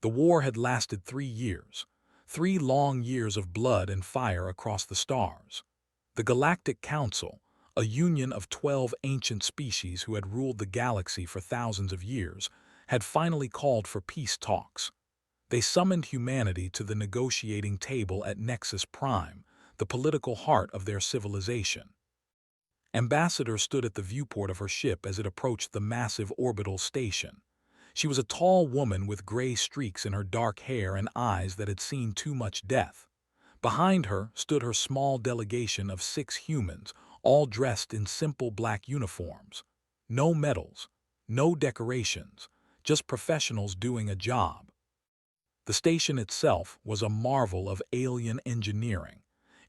The war had lasted 3 years, 3 long years of blood and fire across the stars. The Galactic Council, a union of 12 ancient species who had ruled the galaxy for thousands of years, had finally called for peace talks. They summoned humanity to the negotiating table at Nexus Prime, the political heart of their civilization. Ambassador stood at the viewport of her ship as it approached the massive orbital station. She was a tall woman with gray streaks in her dark hair and eyes that had seen too much death. Behind her stood her small delegation of 6 humans, all dressed in simple black uniforms. No medals, no decorations, just professionals doing a job. The station itself was a marvel of alien engineering.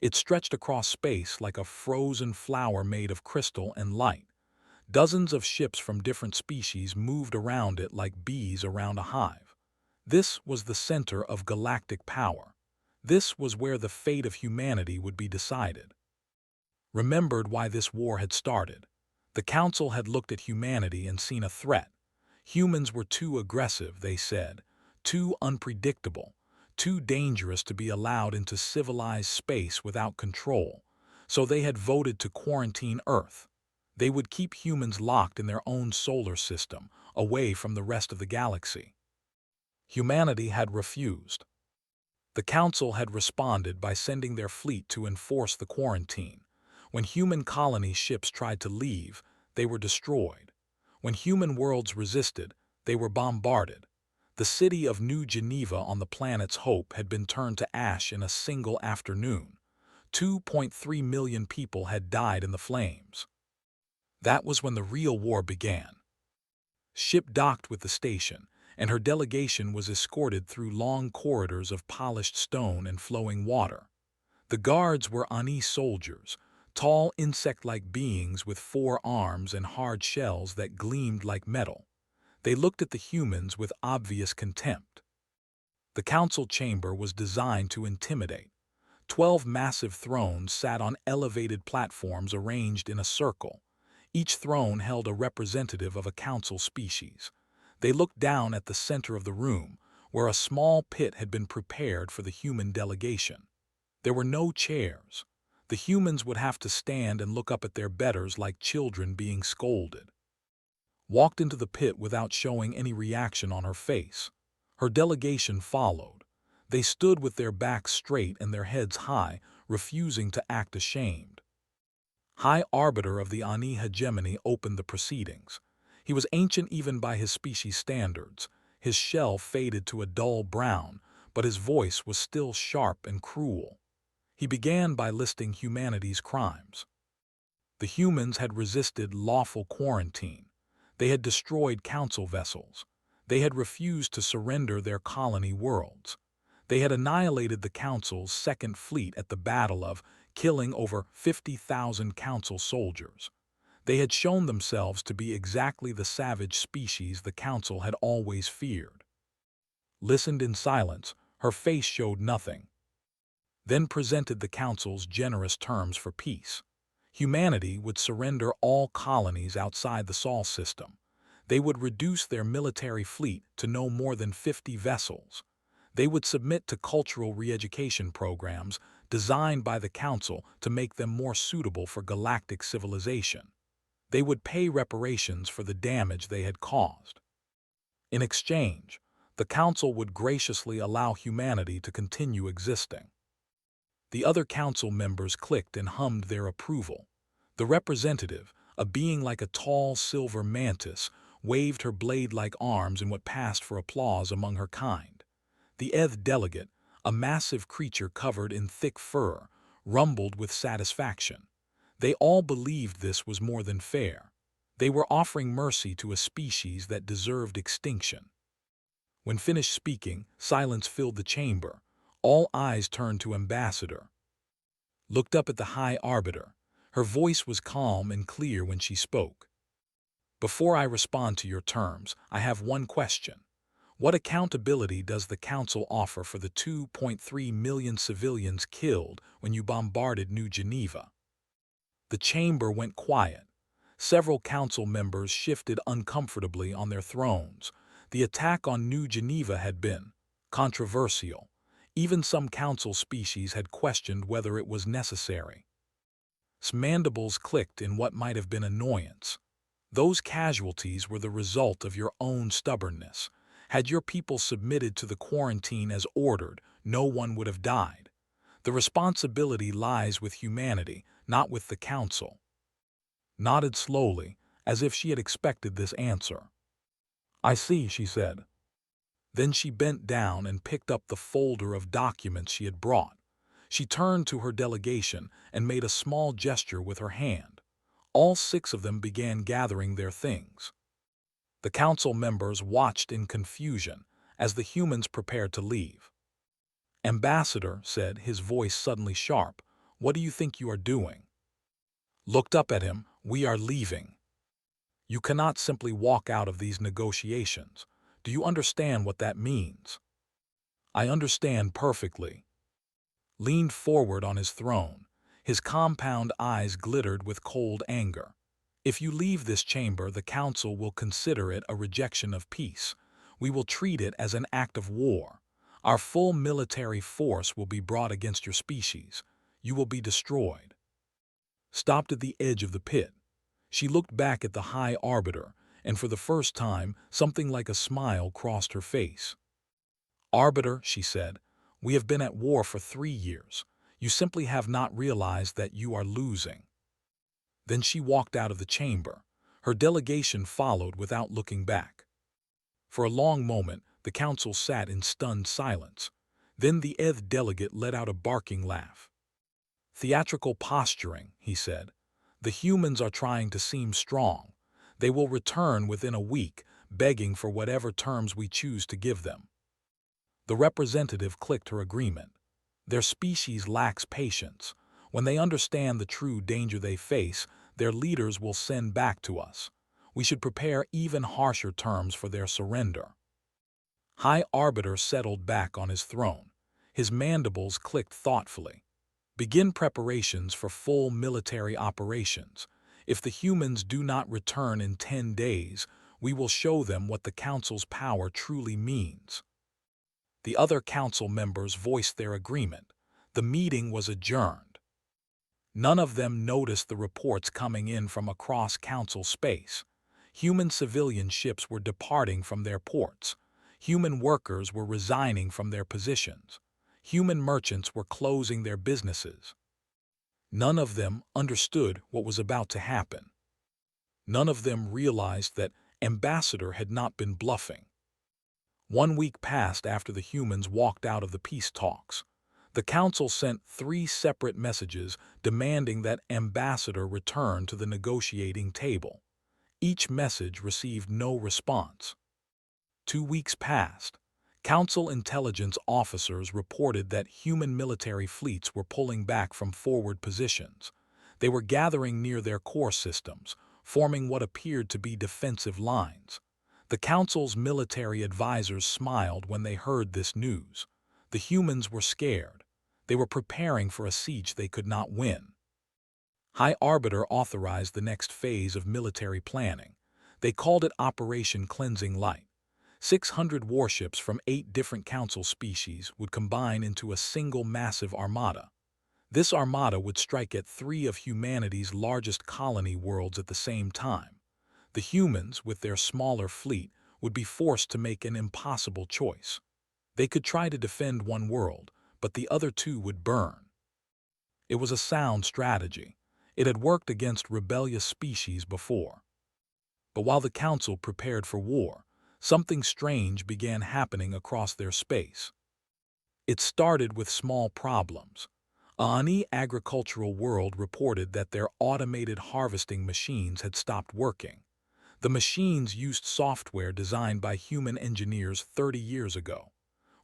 It stretched across space like a frozen flower made of crystal and light. Dozens of ships from different species moved around it like bees around a hive. This was the center of galactic power. This was where the fate of humanity would be decided. Remembered why this war had started. The Council had looked at humanity and seen a threat. Humans were too aggressive, they said, too unpredictable, too dangerous to be allowed into civilized space without control. So they had voted to quarantine Earth. They would keep humans locked in their own solar system, away from the rest of the galaxy. Humanity had refused. The Council had responded by sending their fleet to enforce the quarantine. When human colony ships tried to leave, they were destroyed. When human worlds resisted, they were bombarded. The city of New Geneva on the planet's Hope had been turned to ash in a single afternoon. 2.3 million people had died in the flames. That was when the real war began. Ship docked with the station, and her delegation was escorted through long corridors of polished stone and flowing water. The guards were Ani soldiers, tall insect-like beings with 4 arms and hard shells that gleamed like metal. They looked at the humans with obvious contempt. The council chamber was designed to intimidate. 12 massive thrones sat on elevated platforms arranged in a circle. Each throne held a representative of a council species. They looked down at the center of the room, where a small pit had been prepared for the human delegation. There were no chairs. The humans would have to stand and look up at their betters like children being scolded. Walked into the pit without showing any reaction on her face. Her delegation followed. They stood with their backs straight and their heads high, refusing to act ashamed. High Arbiter of the Ani hegemony opened the proceedings. He was ancient even by his species standards. His shell faded to a dull brown, but his voice was still sharp and cruel. He began by listing humanity's crimes. The humans had resisted lawful quarantine. They had destroyed council vessels. They had refused to surrender their colony worlds. They had annihilated the council's second fleet at the Battle of, killing over 50,000 council soldiers. They had shown themselves to be exactly the savage species the council had always feared. Listened in silence, her face showed nothing. Then presented the council's generous terms for peace. Humanity would surrender all colonies outside the Sol system. They would reduce their military fleet to no more than 50 vessels. They would submit to cultural re-education programs designed by the Council to make them more suitable for galactic civilization. They would pay reparations for the damage they had caused. In exchange, the Council would graciously allow humanity to continue existing. The other council members clicked and hummed their approval. The representative, a being like a tall silver mantis, waved her blade-like arms in what passed for applause among her kind. The ETH delegate, a massive creature covered in thick fur, rumbled with satisfaction. They all believed this was more than fair. They were offering mercy to a species that deserved extinction. When finished speaking, silence filled the chamber. All eyes turned to Ambassador. Looked up at the High Arbiter. Her voice was calm and clear when she spoke. Before I respond to your terms, I have one question. What accountability does the Council offer for the 2.3 million civilians killed when you bombarded New Geneva? The chamber went quiet. Several council members shifted uncomfortably on their thrones. The attack on New Geneva had been controversial. Even some council species had questioned whether it was necessary. Mandibles clicked in what might have been annoyance. Those casualties were the result of your own stubbornness. Had your people submitted to the quarantine as ordered, no one would have died. The responsibility lies with humanity, not with the council. Nodded slowly, as if she had expected this answer. I see, she said. Then she bent down and picked up the folder of documents she had brought. She turned to her delegation and made a small gesture with her hand. All 6 of them began gathering their things. The council members watched in confusion as the humans prepared to leave. Ambassador said, his voice suddenly sharp, "What do you think you are doing?" Looked up at him. "We are leaving. You cannot simply walk out of these negotiations. Do you understand what that means?" I understand perfectly. Leaned forward on his throne. His compound eyes glittered with cold anger. If you leave this chamber, the council will consider it a rejection of peace. We will treat it as an act of war. Our full military force will be brought against your species. You will be destroyed. Stopped at the edge of the pit. She looked back at the High Arbiter, and for the first time, something like a smile crossed her face. Arbiter, she said, we have been at war for 3 years. You simply have not realized that you are losing. Then she walked out of the chamber. Her delegation followed without looking back. For a long moment, the council sat in stunned silence. Then the delegate let out a barking laugh. Theatrical posturing, he said. The humans are trying to seem strong. They will return within a week, begging for whatever terms we choose to give them. The representative clicked her agreement. Their species lacks patience. When they understand the true danger they face, their leaders will send back to us. We should prepare even harsher terms for their surrender. High Arbiter settled back on his throne. His mandibles clicked thoughtfully. Begin preparations for full military operations. If the humans do not return in 10 days, we will show them what the Council's power truly means. The other council members voiced their agreement. The meeting was adjourned. None of them noticed the reports coming in from across council space. Human civilian ships were departing from their ports. Human workers were resigning from their positions. Human merchants were closing their businesses. None of them understood what was about to happen. None of them realized that Ambassador had not been bluffing. 1 week passed after the humans walked out of the peace talks. The council sent 3 separate messages demanding that Ambassador return to the negotiating table. Each message received no response. 2 weeks passed. Council intelligence officers reported that human military fleets were pulling back from forward positions. They were gathering near their core systems, forming what appeared to be defensive lines. The Council's military advisors smiled when they heard this news. The humans were scared. They were preparing for a siege they could not win. High Arbiter authorized the next phase of military planning. They called it Operation Cleansing Light. 600 warships from 8 different council species would combine into a single massive armada. This armada would strike at 3 of humanity's largest colony worlds at the same time. The humans, with their smaller fleet, would be forced to make an impossible choice. They could try to defend one world, but the other 2 would burn. It was a sound strategy. It had worked against rebellious species before. But while the council prepared for war, something strange began happening across their space. It started with small problems. An agricultural world reported that their automated harvesting machines had stopped working. The machines used software designed by human engineers 30 years ago.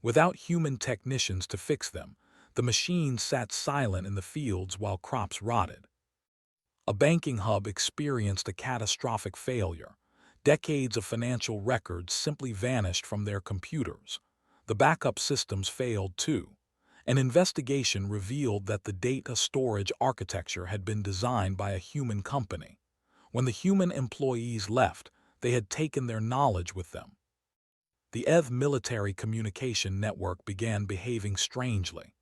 Without human technicians to fix them, the machines sat silent in the fields while crops rotted. A banking hub experienced a catastrophic failure. Decades of financial records simply vanished from their computers. The backup systems failed too. An investigation revealed that the data storage architecture had been designed by a human company. When the human employees left, they had taken their knowledge with them. The ETH military communication network began behaving strangely.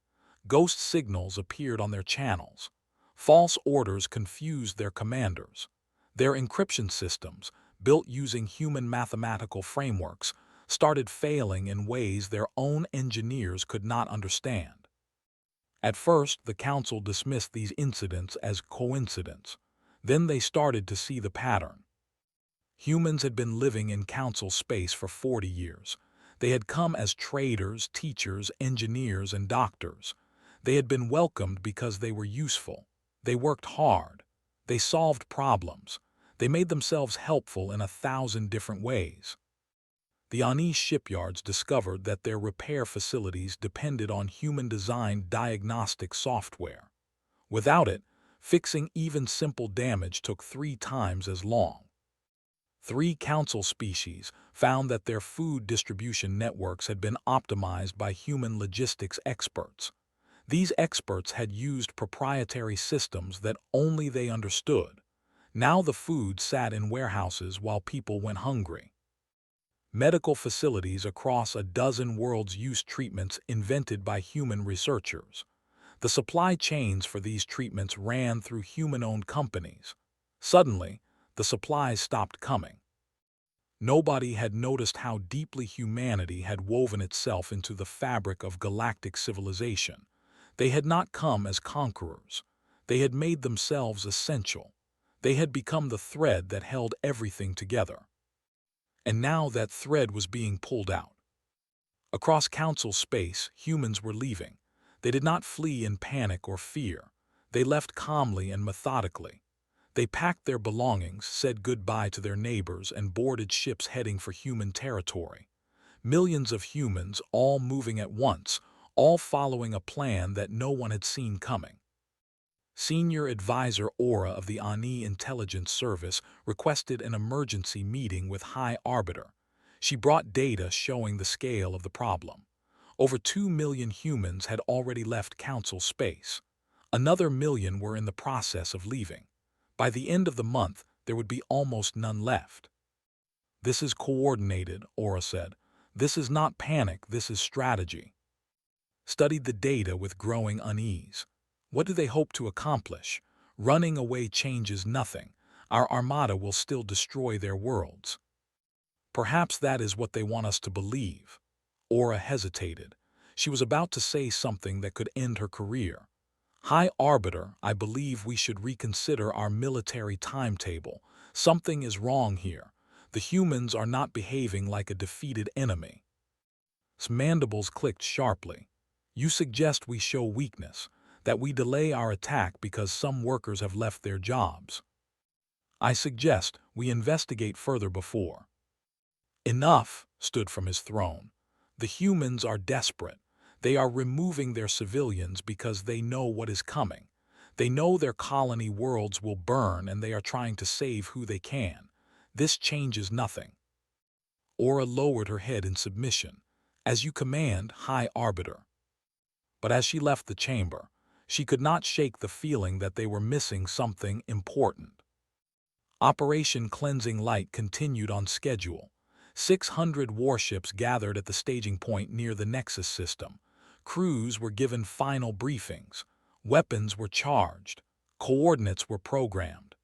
Ghost signals appeared on their channels. False orders confused their commanders. Their encryption systems, built using human mathematical frameworks, started failing in ways their own engineers could not understand. At first, the Council dismissed these incidents as coincidence. Then they started to see the pattern. Humans had been living in Council space for 40 years. They had come as traders, teachers, engineers, and doctors. They had been welcomed because they were useful. They worked hard. They solved problems. They made themselves helpful in 1,000 different ways. The Ani shipyards discovered that their repair facilities depended on human-designed diagnostic software. Without it, fixing even simple damage took 3 times as long. 3 council species found that their food distribution networks had been optimized by human logistics experts. These experts had used proprietary systems that only they understood. Now the food sat in warehouses while people went hungry. Medical facilities across a dozen worlds used treatments invented by human researchers. The supply chains for these treatments ran through human-owned companies. Suddenly, the supplies stopped coming. Nobody had noticed how deeply humanity had woven itself into the fabric of galactic civilization. They had not come as conquerors. They had made themselves essential. They had become the thread that held everything together. And now that thread was being pulled out. Across Council space, humans were leaving. They did not flee in panic or fear. They left calmly and methodically. They packed their belongings, said goodbye to their neighbors, and boarded ships heading for human territory. Millions of humans, all moving at once, all following a plan that no one had seen coming. Senior Advisor Aura of the Ani Intelligence Service requested an emergency meeting with High Arbiter. She brought data showing the scale of the problem. Over 2 million humans had already left Council space. Another million were in the process of leaving. By the end of the month, there would be almost none left. "This is coordinated," Aura said. "This is not panic, this is strategy." Studied the data with growing unease. What do they hope to accomplish? Running away changes nothing. Our armada will still destroy their worlds. Perhaps that is what they want us to believe. Aura hesitated. She was about to say something that could end her career. "High Arbiter, I believe we should reconsider our military timetable. Something is wrong here. The humans are not behaving like a defeated enemy." His mandibles clicked sharply. "You suggest we show weakness, that we delay our attack because some workers have left their jobs. I suggest we investigate further before." "Enough," stood from his throne. "The humans are desperate. They are removing their civilians because they know what is coming. They know their colony worlds will burn and they are trying to save who they can. This changes nothing." Aura lowered her head in submission. "As you command, High Arbiter." But as she left the chamber, she could not shake the feeling that they were missing something important. Operation Cleansing Light continued on schedule. 600 warships gathered at the staging point near the Nexus system. Crews were given final briefings. Weapons were charged. Coordinates were programmed.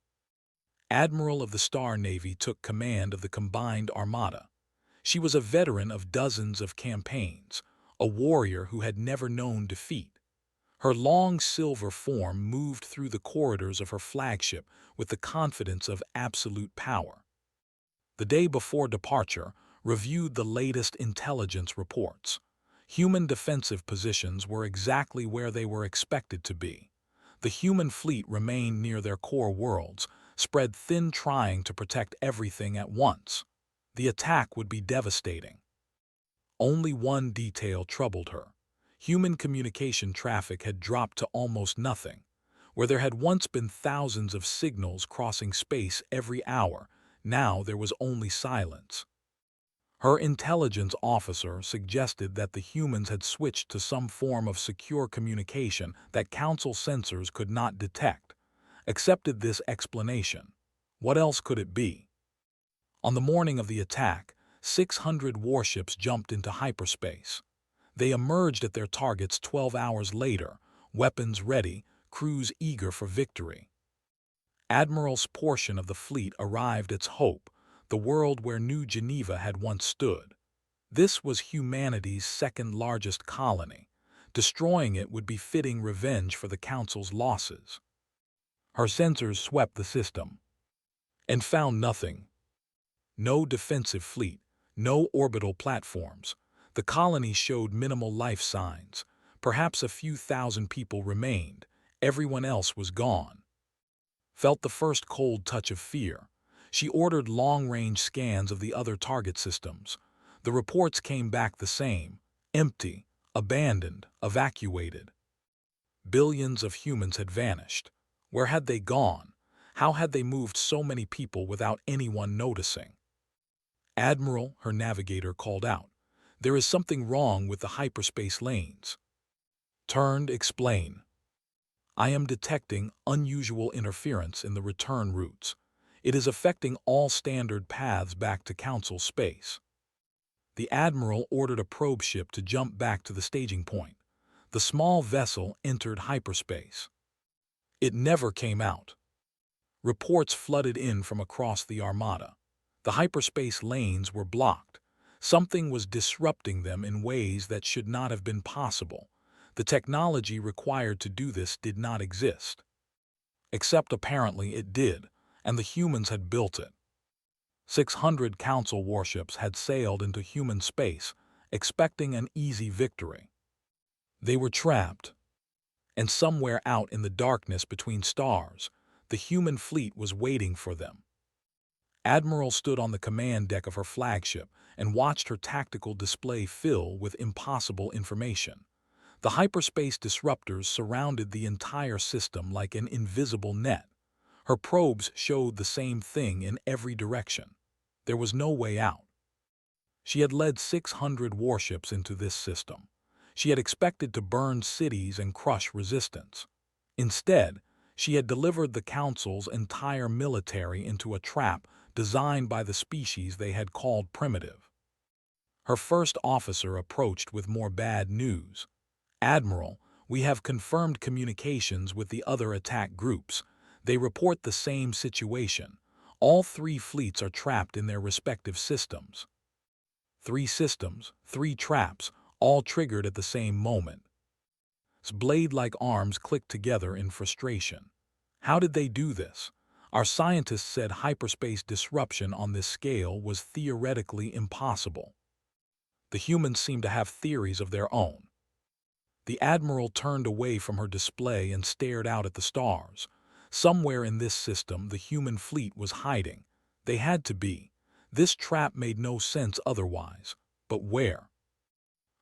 Admiral of the Star Navy took command of the combined armada. She was a veteran of dozens of campaigns, a warrior who had never known defeat. Her long silver form moved through the corridors of her flagship with the confidence of absolute power. The day before departure, reviewed the latest intelligence reports. Human defensive positions were exactly where they were expected to be. The human fleet remained near their core worlds, spread thin trying to protect everything at once. The attack would be devastating. Only one detail troubled her. Human communication traffic had dropped to almost nothing. Where there had once been thousands of signals crossing space every hour, now there was only silence. Her intelligence officer suggested that the humans had switched to some form of secure communication that Council sensors could not detect. Accepted this explanation. What else could it be? On the morning of the attack, 600 warships jumped into hyperspace. They emerged at their targets 12 hours later, weapons ready, crews eager for victory. Admiral's portion of the fleet arrived at Hope, the world where New Geneva had once stood. This was humanity's second-largest colony. Destroying it would be fitting revenge for the Council's losses. Her sensors swept the system and found nothing. No defensive fleet, no orbital platforms. The colony showed minimal life signs. Perhaps a few thousand people remained. Everyone else was gone. Felt the first cold touch of fear. She ordered long-range scans of the other target systems. The reports came back the same: empty, abandoned, evacuated. Billions of humans had vanished. Where had they gone? How had they moved so many people without anyone noticing? Admiral, her navigator called out. There is something wrong with the hyperspace lanes. Turned, explain. I am detecting unusual interference in the return routes. It is affecting all standard paths back to Council space. The Admiral ordered a probe ship to jump back to the staging point. The small vessel entered hyperspace. It never came out. Reports flooded in from across the Armada. The hyperspace lanes were blocked. Something was disrupting them in ways that should not have been possible. The technology required to do this did not exist. Except apparently it did, and the humans had built it. 600 Council warships had sailed into human space, expecting an easy victory. They were trapped. And somewhere out in the darkness between stars, the human fleet was waiting for them. Admiral stood on the command deck of her flagship and watched her tactical display fill with impossible information. The hyperspace disruptors surrounded the entire system like an invisible net. Her probes showed the same thing in every direction. There was no way out. She had led 600 warships into this system. She had expected to burn cities and crush resistance. Instead, she had delivered the Council's entire military into a trap designed by the species they had called primitive. Her first officer approached with more bad news. Admiral, we have confirmed communications with the other attack groups. They report the same situation. All three fleets are trapped in their respective systems. 3 systems, 3 traps, all triggered at the same moment. Blade-like arms clicked together in frustration. How did they do this? Our scientists said hyperspace disruption on this scale was theoretically impossible. The humans seemed to have theories of their own. The Admiral turned away from her display and stared out at the stars. Somewhere in this system, the human fleet was hiding. They had to be. This trap made no sense otherwise. But where?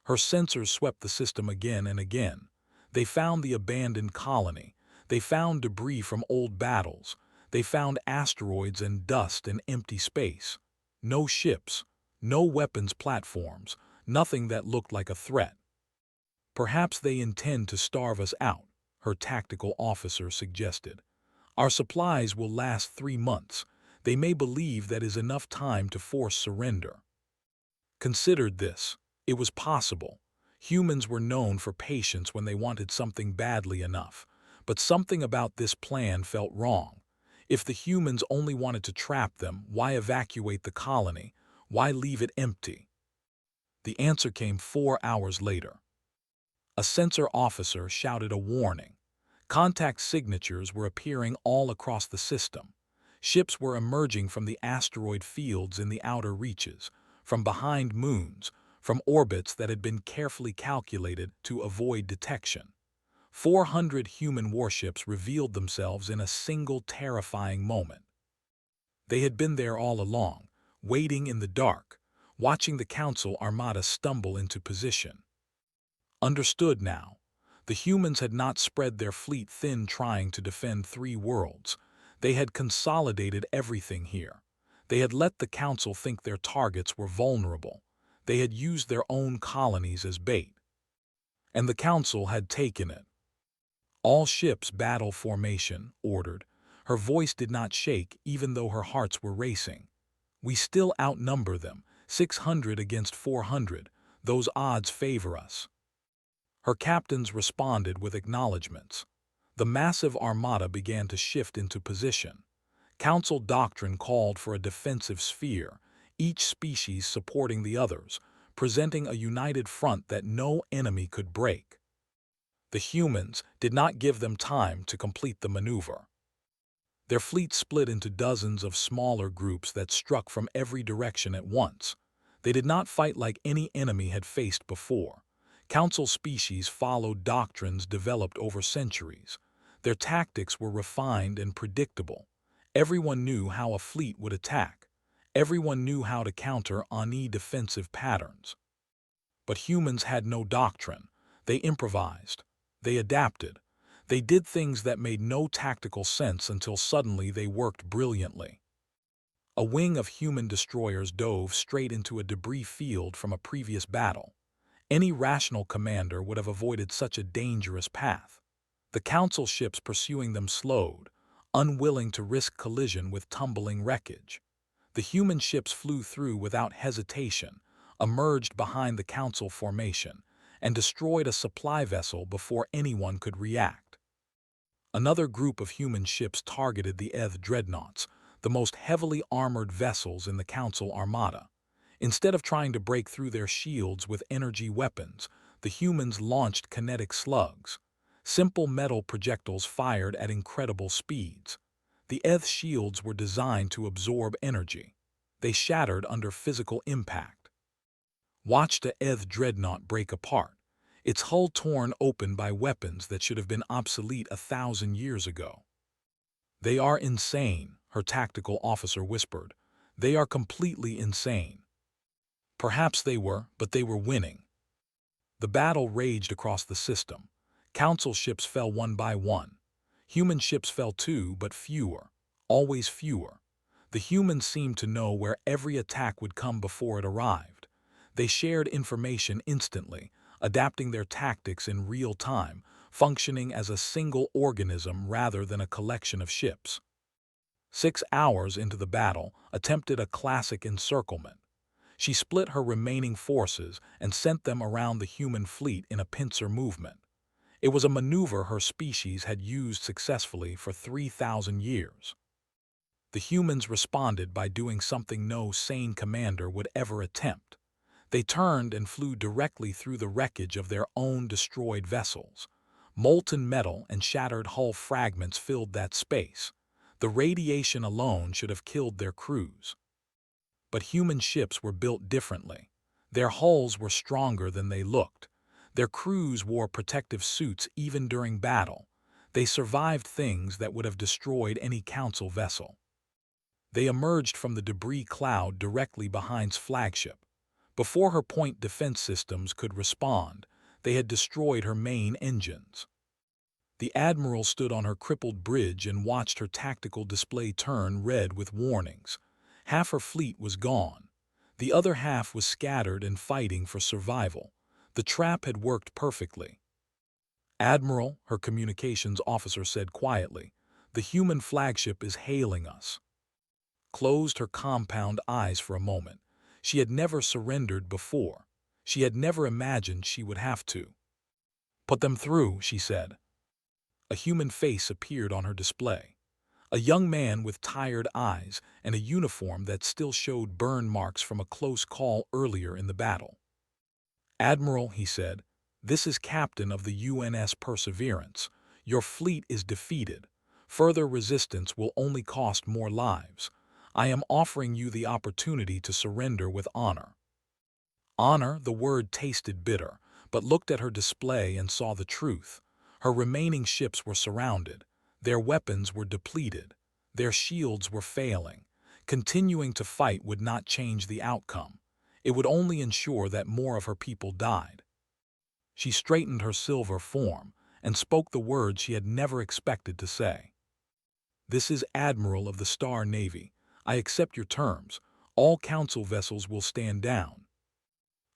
Her sensors swept the system again and again. They found the abandoned colony. They found debris from old battles. They found asteroids and dust and empty space. No ships, no weapons platforms, nothing that looked like a threat. Perhaps they intend to starve us out, her tactical officer suggested. Our supplies will last 3 months. They may believe that is enough time to force surrender. Considered this. It was possible. Humans were known for patience when they wanted something badly enough. But something about this plan felt wrong. If the humans only wanted to trap them, why evacuate the colony? Why leave it empty? The answer came 4 hours later. A sensor officer shouted a warning. Contact signatures were appearing all across the system. Ships were emerging from the asteroid fields in the outer reaches, from behind moons, from orbits that had been carefully calculated to avoid detection. 400 human warships revealed themselves in a single terrifying moment. They had been there all along, waiting in the dark, watching the Council Armada stumble into position. Understood now. The humans had not spread their fleet thin trying to defend 3 worlds. They had consolidated everything here. They had let the Council think their targets were vulnerable. They had used their own colonies as bait. And the Council had taken it. All ships battle formation, ordered. Her voice did not shake even though her hearts were racing. We still outnumber them. 600 against 400, those odds favor us. Her captains responded with acknowledgments. The massive armada began to shift into position. Council doctrine called for a defensive sphere, each species supporting the others, presenting a united front that no enemy could break. The humans did not give them time to complete the maneuver. Their fleet split into dozens of smaller groups that struck from every direction at once. They did not fight like any enemy had faced before. Council species followed doctrines developed over centuries. Their tactics were refined and predictable. Everyone knew how a fleet would attack. Everyone knew how to counter any defensive patterns. But humans had no doctrine. They improvised. They adapted. They did things that made no tactical sense until suddenly they worked brilliantly. A wing of human destroyers dove straight into a debris field from a previous battle. Any rational commander would have avoided such a dangerous path. The council ships pursuing them slowed, unwilling to risk collision with tumbling wreckage. The human ships flew through without hesitation, emerged behind the council formation, and destroyed a supply vessel before anyone could react. Another group of human ships targeted the Eth dreadnoughts, the most heavily armored vessels in the council armada. Instead of trying to break through their shields with energy weapons, the humans launched kinetic slugs, simple metal projectiles fired at incredible speeds. The Eth shields were designed to absorb energy. They shattered under physical impact. Watch the Eth dreadnought break apart, its hull torn open by weapons that should have been obsolete 1,000 years ago. "They are insane," her tactical officer whispered. "They are completely insane." Perhaps they were, but they were winning. The battle raged across the system. Council ships fell one by one. Human ships fell too, but fewer, always fewer. The humans seemed to know where every attack would come before it arrived. They shared information instantly, adapting their tactics in real time, functioning as a single organism rather than a collection of ships. 6 hours into the battle, attempted a classic encirclement. She split her remaining forces and sent them around the human fleet in a pincer movement. It was a maneuver her species had used successfully for 3,000 years. The humans responded by doing something no sane commander would ever attempt. They turned and flew directly through the wreckage of their own destroyed vessels. Molten metal and shattered hull fragments filled that space. The radiation alone should have killed their crews. But human ships were built differently. Their hulls were stronger than they looked. Their crews wore protective suits even during battle. They survived things that would have destroyed any council vessel. They emerged from the debris cloud directly behind's flagship. Before her point defense systems could respond, they had destroyed her main engines. The admiral stood on her crippled bridge and watched her tactical display turn red with warnings. Half her fleet was gone. The other half was scattered and fighting for survival. The trap had worked perfectly. "Admiral," her communications officer said quietly, "the human flagship is hailing us." Closed her compound eyes for a moment. She had never surrendered before. She had never imagined she would have to. "Put them through," she said. A human face appeared on her display. A young man with tired eyes and a uniform that still showed burn marks from a close call earlier in the battle. "Admiral," he said, "this is Captain of the UNS Perseverance. Your fleet is defeated. Further resistance will only cost more lives. I am offering you the opportunity to surrender with honor." Honor, the word tasted bitter, but looked at her display and saw the truth. Her remaining ships were surrounded. Their weapons were depleted. Their shields were failing. Continuing to fight would not change the outcome. It would only ensure that more of her people died. She straightened her silver form and spoke the words she had never expected to say. "This is Admiral of the Star Navy. I accept your terms. All council vessels will stand down."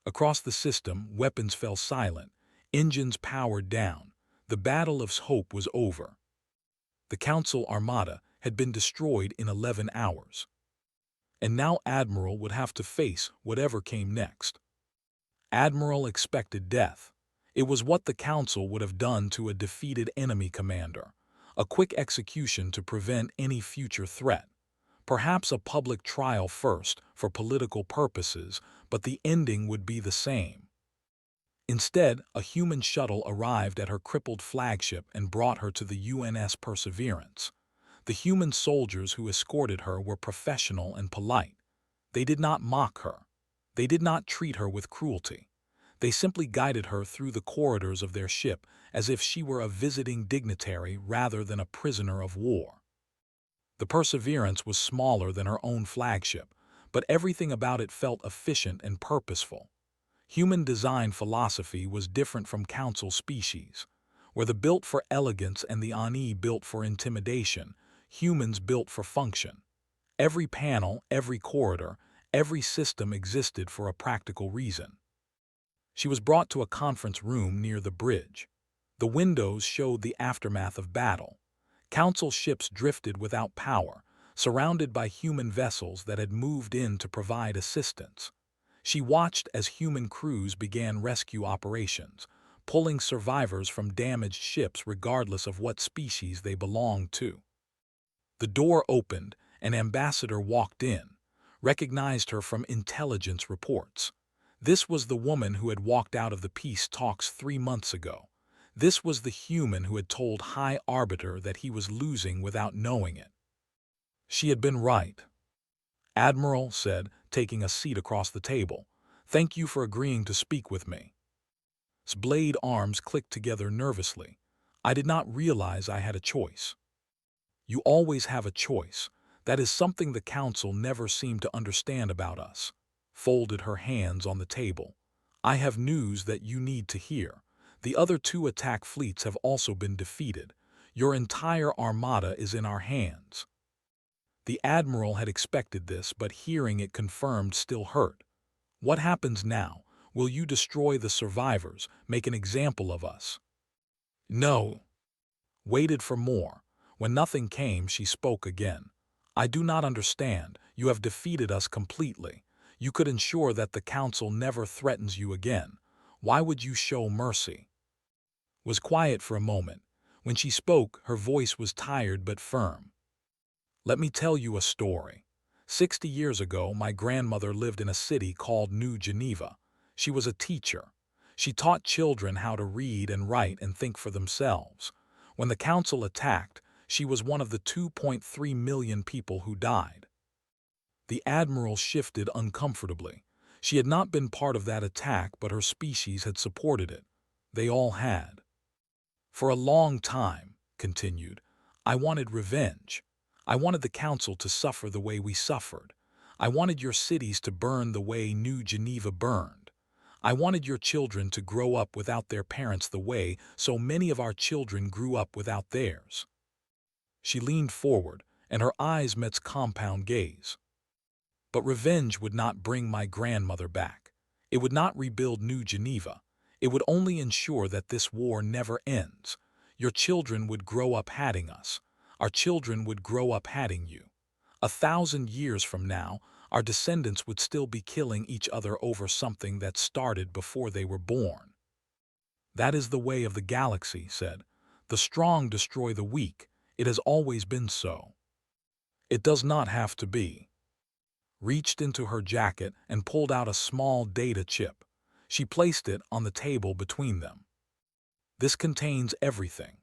Across the system, weapons fell silent. Engines powered down. The battle of hope was over. The council armada had been destroyed in 11 hours. and now Admiral would have to face whatever came next. Admiral expected death. It was what the Council would have done to a defeated enemy commander, a quick execution to prevent any future threat. Perhaps a public trial first for political purposes, but the ending would be the same. Instead, a human shuttle arrived at her crippled flagship and brought her to the UNS Perseverance. The human soldiers who escorted her were professional and polite. They did not mock her. They did not treat her with cruelty. They simply guided her through the corridors of their ship as if she were a visiting dignitary rather than a prisoner of war. The Perseverance was smaller than her own flagship, but everything about it felt efficient and purposeful. Human design philosophy was different from Council species, where the built for elegance and the Ani built for intimidation, humans built for function. Every panel, every corridor, every system existed for a practical reason. She was brought to a conference room near the bridge. The windows showed the aftermath of battle. Council ships drifted without power, surrounded by human vessels that had moved in to provide assistance. She watched as human crews began rescue operations, pulling survivors from damaged ships regardless of what species they belonged to. The door opened, an ambassador walked in, recognized her from intelligence reports. This was the woman who had walked out of the peace talks 3 months ago. This was the human who had told High Arbiter that he was losing without knowing it. She had been right. Admiral said, taking a seat across the table. "Thank you for agreeing to speak with me." His blade arms clicked together nervously. "I did not realize I had a choice." "You always have a choice. That is something the Council never seemed to understand about us." Folded her hands on the table. "I have news that you need to hear. The other 2 attack fleets have also been defeated. Your entire armada is in our hands." The Admiral had expected this, but hearing it confirmed still hurt. "What happens now? Will you destroy the survivors, make an example of us?" "No." Waited for more. When nothing came, she spoke again. "I do not understand. You have defeated us completely. You could ensure that the Council never threatens you again. Why would you show mercy?" Was quiet for a moment. When she spoke, her voice was tired but firm. "Let me tell you a story. 60 years ago, my grandmother lived in a city called New Geneva. She was a teacher. She taught children how to read and write and think for themselves. When the Council attacked, she was one of the 2.3 million people who died." The Admiral shifted uncomfortably. She had not been part of that attack, but her species had supported it. They all had. "For a long time," continued, "I wanted revenge. I wanted the Council to suffer the way we suffered. I wanted your cities to burn the way New Geneva burned. I wanted your children to grow up without their parents the way so many of our children grew up without theirs." She leaned forward, and her eyes met compound gaze. "But revenge would not bring my grandmother back. It would not rebuild New Geneva. It would only ensure that this war never ends. Your children would grow up hating us. Our children would grow up hating you. 1,000 years from now, our descendants would still be killing each other over something that started before they were born." "That is the way of the galaxy," said. "The strong destroy the weak. It has always been so." "It does not have to be." Reached into her jacket and pulled out a small data chip. She placed it on the table between them. "This contains everything.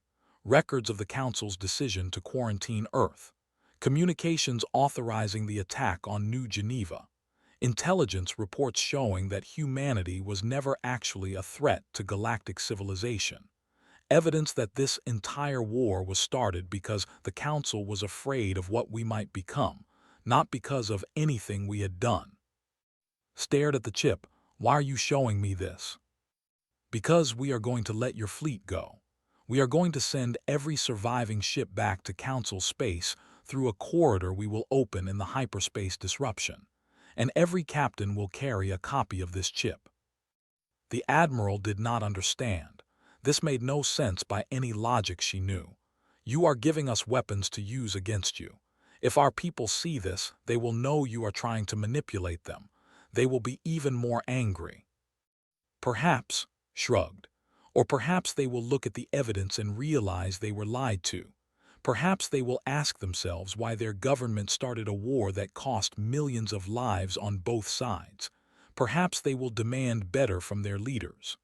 Records of the Council's decision to quarantine Earth. Communications authorizing the attack on New Geneva. Intelligence reports showing that humanity was never actually a threat to galactic civilization. Evidence that this entire war was started because the Council was afraid of what we might become, not because of anything we had done." Stared at the chip. "Why are you showing me this?" "Because we are going to let your fleet go. We are going to send every surviving ship back to Council space through a corridor we will open in the hyperspace disruption, and every captain will carry a copy of this chip." The Admiral did not understand. This made no sense by any logic she knew. "You are giving us weapons to use against you. If our people see this, they will know you are trying to manipulate them. They will be even more angry. Perhaps, shrugged. Or perhaps they will look at the evidence and realize they were lied to. Perhaps they will ask themselves why their government started a war that cost millions of lives on both sides. Perhaps they will demand better from their leaders.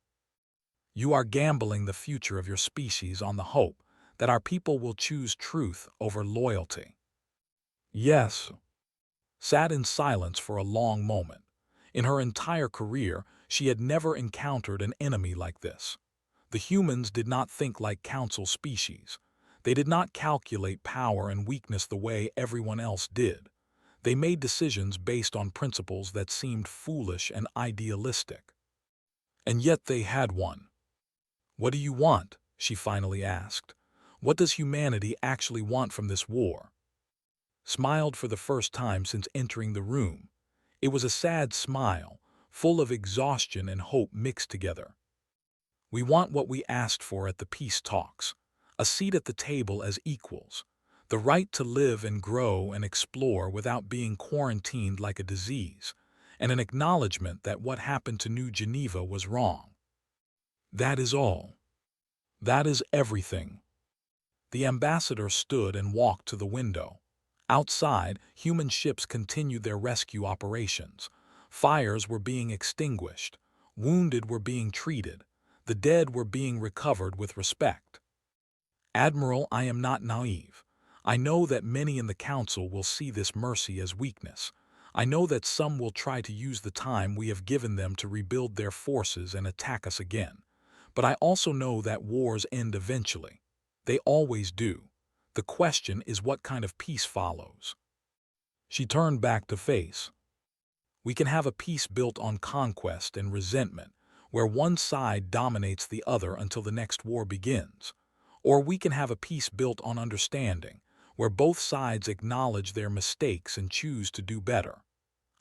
You are gambling the future of your species on the hope that our people will choose truth over loyalty. Yes. Sat in silence for a long moment. In her entire career, she had never encountered an enemy like this. The humans did not think like council species. They did not calculate power and weakness the way everyone else did. They made decisions based on principles that seemed foolish and idealistic. And yet they had won. "What do you want?" she finally asked. "What does humanity actually want from this war?" Smiled for the first time since entering the room. It was a sad smile, full of exhaustion and hope mixed together. "We want what we asked for at the peace talks, a seat at the table as equals, the right to live and grow and explore without being quarantined like a disease, and an acknowledgement that what happened to New Geneva was wrong. That is all. That is everything." The ambassador stood and walked to the window. Outside, human ships continued their rescue operations. Fires were being extinguished. Wounded were being treated. The dead were being recovered with respect. "Admiral, I am not naive. I know that many in the Council will see this mercy as weakness. I know that some will try to use the time we have given them to rebuild their forces and attack us again. But I also know that wars end eventually. They always do. The question is what kind of peace follows." She turned back to face. "We can have a peace built on conquest and resentment, where one side dominates the other until the next war begins. Or we can have a peace built on understanding, where both sides acknowledge their mistakes and choose to do better.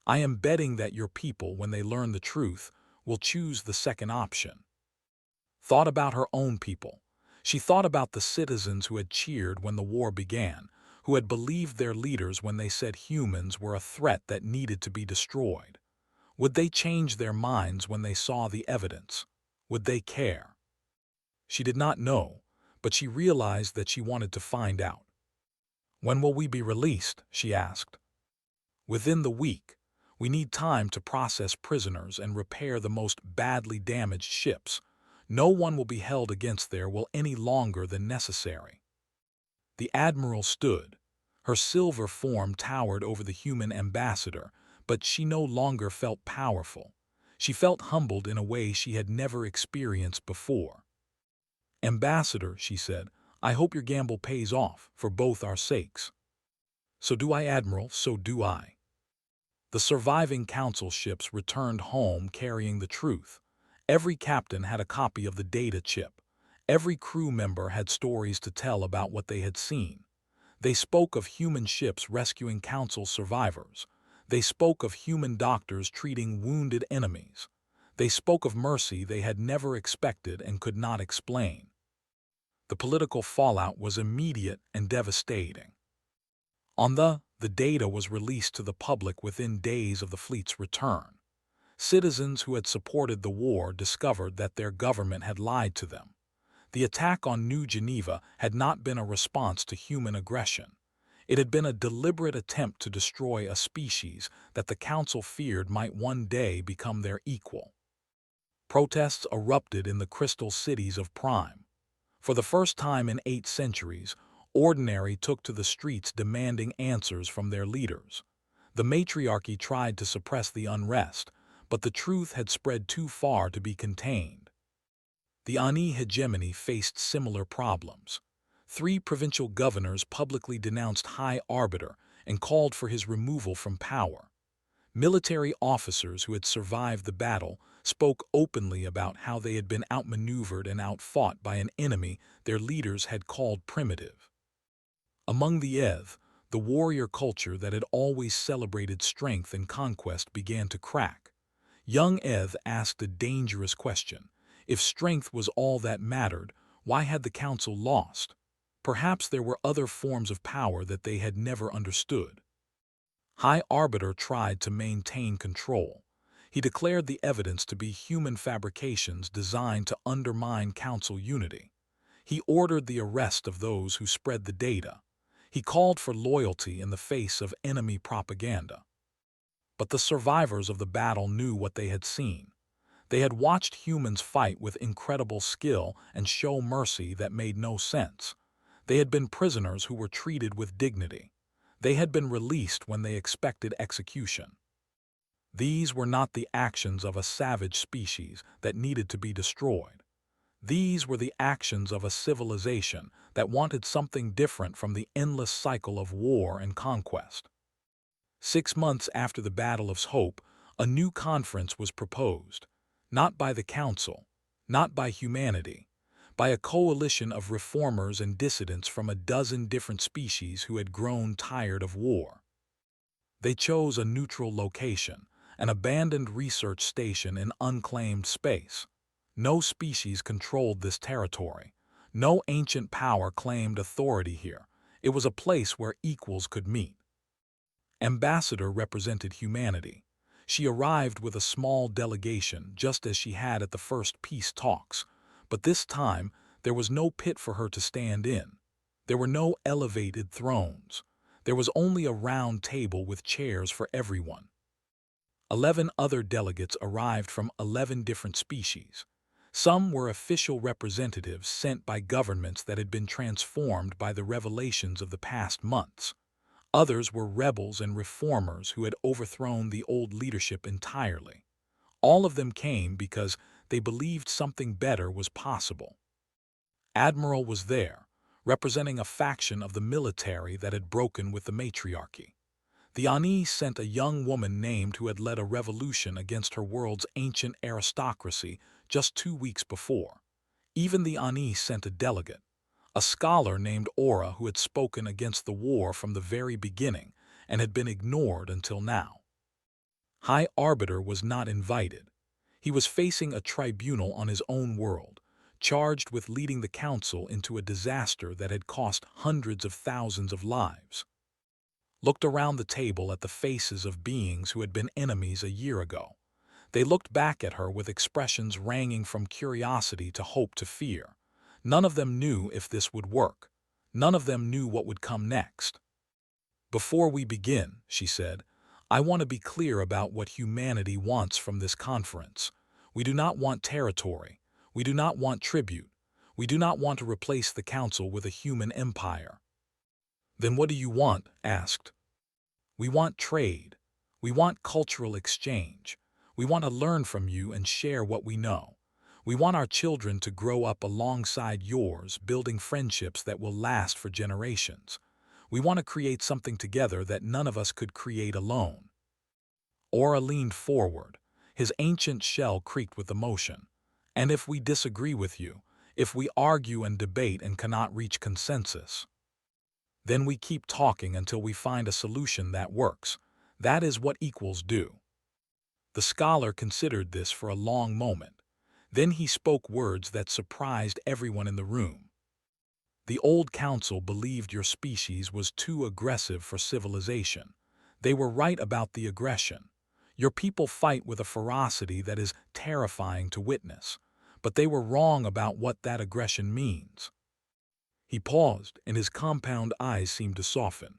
I am betting that your people, when they learn the truth, will choose the second option." Thought about her own people. She thought about the citizens who had cheered when the war began, who had believed their leaders when they said humans were a threat that needed to be destroyed. Would they change their minds when they saw the evidence? Would they care? She did not know, but she realized that she wanted to find out. "When will we be released?" she asked. "Within the week. We need time to process prisoners and repair the most badly damaged ships. No one will be held against their will any longer than necessary." The admiral stood. Her silver form towered over the human ambassador, but she no longer felt powerful. She felt humbled in a way she had never experienced before. "Ambassador," she said, "I hope your gamble pays off, for both our sakes." "So do I, Admiral, so do I." The surviving council ships returned home carrying the truth. Every captain had a copy of the data chip. Every crew member had stories to tell about what they had seen. They spoke of human ships rescuing council survivors. They spoke of human doctors treating wounded enemies. They spoke of mercy they had never expected and could not explain. The political fallout was immediate and devastating. The data was released to the public within days of the fleet's return. Citizens who had supported the war discovered that their government had lied to them. The attack on New Geneva had not been a response to human aggression. It had been a deliberate attempt to destroy a species that the Council feared might one day become their equal. Protests erupted in the crystal cities of Prime. For the first time in 8 centuries, ordinary took to the streets demanding answers from their leaders. The matriarchy tried to suppress the unrest, but the truth had spread too far to be contained. The Ani hegemony faced similar problems. 3 provincial governors publicly denounced High Arbiter and called for his removal from power. Military officers who had survived the battle spoke openly about how they had been outmaneuvered and outfought by an enemy their leaders had called primitive. Among the Eth, the warrior culture that had always celebrated strength and conquest began to crack. Young Eth asked a dangerous question. If strength was all that mattered, why had the council lost? Perhaps there were other forms of power that they had never understood. High Arbiter tried to maintain control. He declared the evidence to be human fabrications designed to undermine council unity. He ordered the arrest of those who spread the data. He called for loyalty in the face of enemy propaganda. But the survivors of the battle knew what they had seen. They had watched humans fight with incredible skill and show mercy that made no sense. They had been prisoners who were treated with dignity. They had been released when they expected execution. These were not the actions of a savage species that needed to be destroyed. These were the actions of a civilization that wanted something different from the endless cycle of war and conquest. 6 months after the Battle of Hope, a new conference was proposed, not by the Council, not by humanity, by a coalition of reformers and dissidents from a dozen different species who had grown tired of war. They chose a neutral location, an abandoned research station in unclaimed space. No species controlled this territory. No ancient power claimed authority here. It was a place where equals could meet. Ambassador represented humanity. She arrived with a small delegation, just as she had at the first peace talks. But this time, there was no pit for her to stand in. There were no elevated thrones. There was only a round table with chairs for everyone. 11 other delegates arrived from 11 different species. Some were official representatives sent by governments that had been transformed by the revelations of the past months. Others were rebels and reformers who had overthrown the old leadership entirely. All of them came because they believed something better was possible. Admiral was there, representing a faction of the military that had broken with the matriarchy. The Ani sent a young woman named who had led a revolution against her world's ancient aristocracy just 2 weeks before. Even the Ani sent a delegate, a scholar named Aura who had spoken against the war from the very beginning and had been ignored until now. High Arbiter was not invited. He was facing a tribunal on his own world, charged with leading the council into a disaster that had cost hundreds of thousands of lives. Looked around the table at the faces of beings who had been enemies a year ago. They looked back at her with expressions ranging from curiosity to hope to fear. None of them knew if this would work. None of them knew what would come next. Before we begin, she said, I want to be clear about what humanity wants from this conference. We do not want territory. We do not want tribute. We do not want to replace the council with a human empire. Then what do you want? Asked. We want trade. We want cultural exchange. We want to learn from you and share what we know. We want our children to grow up alongside yours, building friendships that will last for generations. We want to create something together that none of us could create alone. Aura leaned forward. His ancient shell creaked with emotion. And if we disagree with you, if we argue and debate and cannot reach consensus, then we keep talking until we find a solution that works. That is what equals do. The scholar considered this for a long moment. Then he spoke words that surprised everyone in the room. The old council believed your species was too aggressive for civilization. They were right about the aggression. Your people fight with a ferocity that is terrifying to witness. But they were wrong about what that aggression means. He paused, and his compound eyes seemed to soften.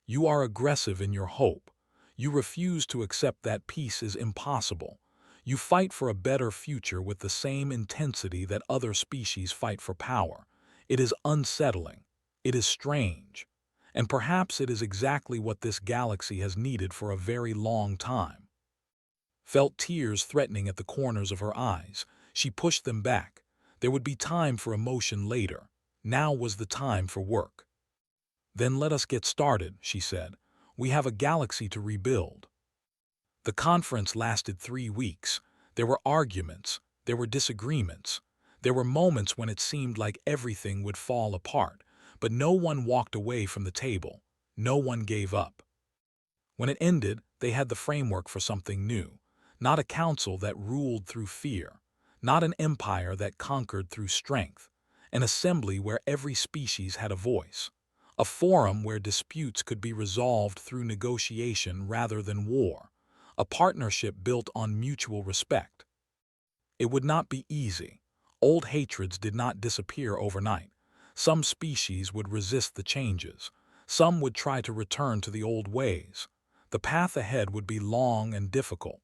You are aggressive in your hope. You refuse to accept that peace is impossible. You fight for a better future with the same intensity that other species fight for power. It is unsettling. It is strange. And perhaps it is exactly what this galaxy has needed for a very long time. Felt tears threatening at the corners of her eyes. She pushed them back. There would be time for emotion later. Now was the time for work. Then let us get started, she said. We have a galaxy to rebuild. The conference lasted 3 weeks. There were arguments. There were disagreements. There were moments when it seemed like everything would fall apart, but no one walked away from the table. No one gave up. When it ended, they had the framework for something new. Not a council that ruled through fear. Not an empire that conquered through strength. an assembly where every species had a voice, a forum where disputes could be resolved through negotiation rather than war, a partnership built on mutual respect. It would not be easy. Old hatreds did not disappear overnight. Some species would resist the changes. Some would try to return to the old ways. The path ahead would be long and difficult.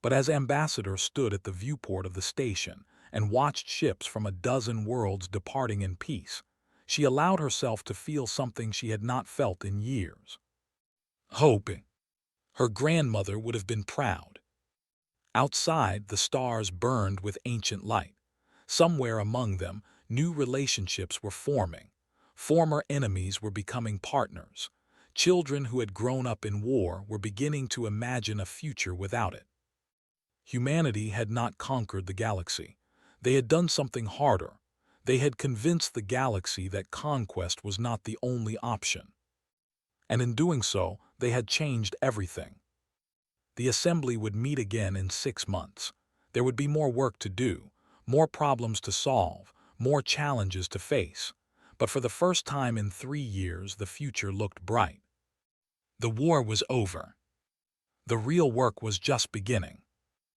But as Ambassador stood at the viewport of the station and watched ships from a dozen worlds departing in peace, she allowed herself to feel something she had not felt in years. Hope. Her grandmother would have been proud. Outside, the stars burned with ancient light. Somewhere among them, new relationships were forming. Former enemies were becoming partners. Children who had grown up in war were beginning to imagine a future without it. Humanity had not conquered the galaxy. They had done something harder. They had convinced the galaxy that conquest was not the only option. And in doing so, they had changed everything. The assembly would meet again in 6 months. There would be more work to do, more problems to solve, more challenges to face. But for the first time in 3 years, the future looked bright. The war was over. The real work was just beginning.